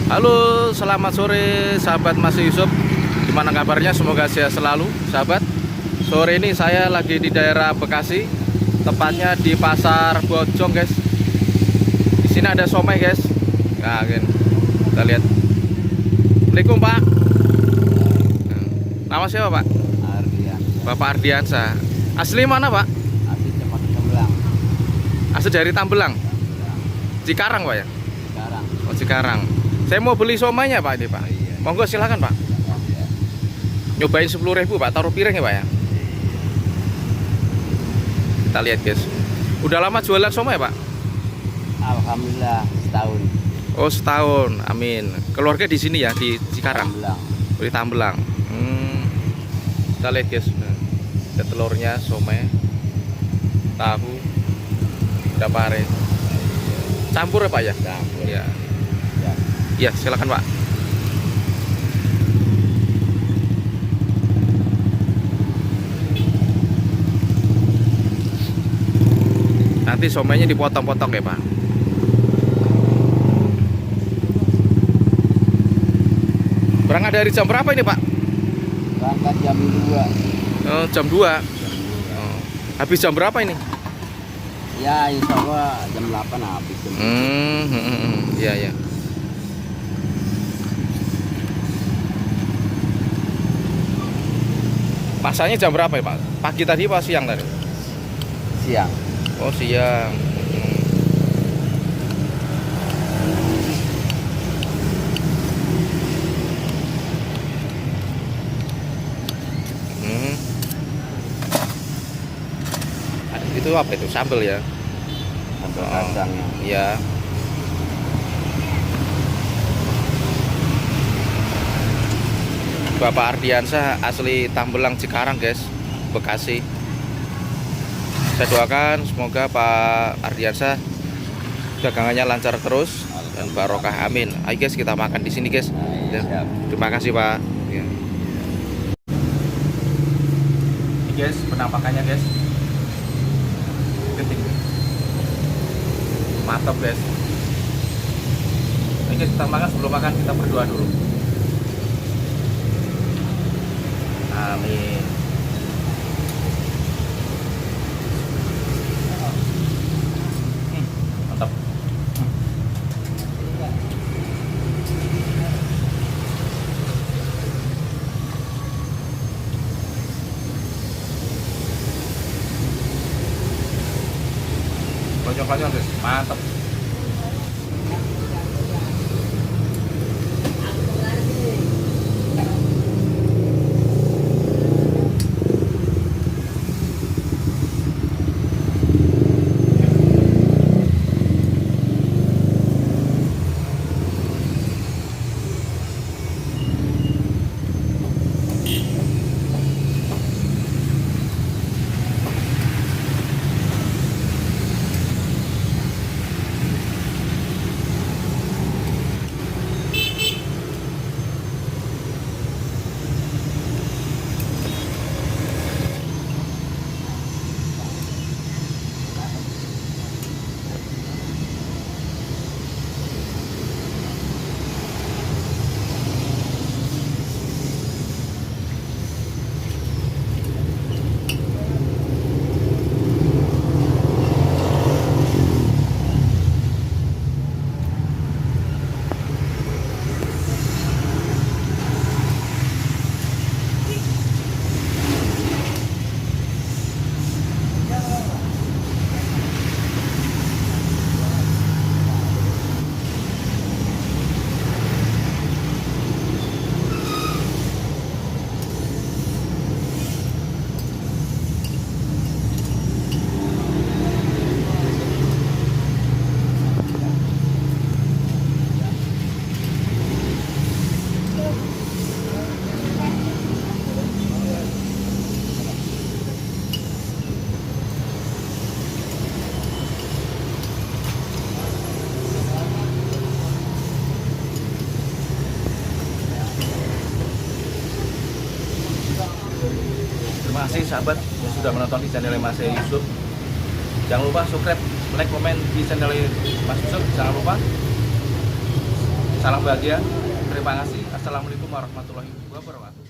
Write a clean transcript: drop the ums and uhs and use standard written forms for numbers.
Halo, selamat sore sahabat Mas Yusuf. Gimana kabarnya? Semoga sehat selalu, sahabat. Sore ini saya lagi di daerah Bekasi, tepatnya di Pasar Bojong, guys. Di sini ada somai, guys. Nah, kita lihat. Assalamualaikum, Pak. Nama siapa, Pak? Ardian. Bapak Ardiansa. Asli mana, Pak? Asli cepat Tembelang. Asli dari Tambelang. Cikarang, Pak ya? Sekarang. Oh, Cikarang. Saya mau beli somainya, Pak, ini, Pak. Iya. Monggo silakan, Pak. Ya. Nyobain 10.000, Pak. Taruh piring ya, Pak ya. Kita lihat, guys. Udah lama jualan somai, Pak? Alhamdulillah setahun. Oh, setahun. Amin. Keluarga di sini ya, di Cikarang. Tembelang. Di Tambelang. Kita lihat, guys. Nah, ada telurnya, somai, tahu, ada pare. Campur ya, Pak ya? Campur. Iya. Ya. Iya, silakan, Pak. Nanti somainya dipotong-potong ya, Pak. Berangkat dari jam berapa ini, Pak? Berangkat jam 2. Oh, jam 2. Oh. Habis jam berapa ini? Ya, insya Allah jam 8 habis. Iya, iya. Pasarnya jam berapa ya, Pak? Pagi tadi apa siang tadi? Siang. Oh, siang. Itu apa itu? Sambal ya? Sambal kacangnya. Iya. Bapak Ardiansa asli Tambelang, Cikarang, guys, Bekasi. Saya doakan semoga Pak Ardiansa dagangannya lancar terus dan barokah, amin. Ayo, guys, kita makan di sini, guys. Ya. Siap. Terima kasih, Pak. Ya. Ini, guys, penampakannya, guys. Ketik. Mantap, guys. Oke, kita makan. Sebelum makan kita berdoa dulu. Amin. Mantap. Konyol-konyol, guys. Mantap. Terima kasih sahabat yang sudah menonton di channel Mas Yusuf. Jangan lupa subscribe, like, komen di channel Mas Yusuf. Jangan lupa Salam bahagia. Terima kasih. Assalamualaikum warahmatullahi wabarakatuh.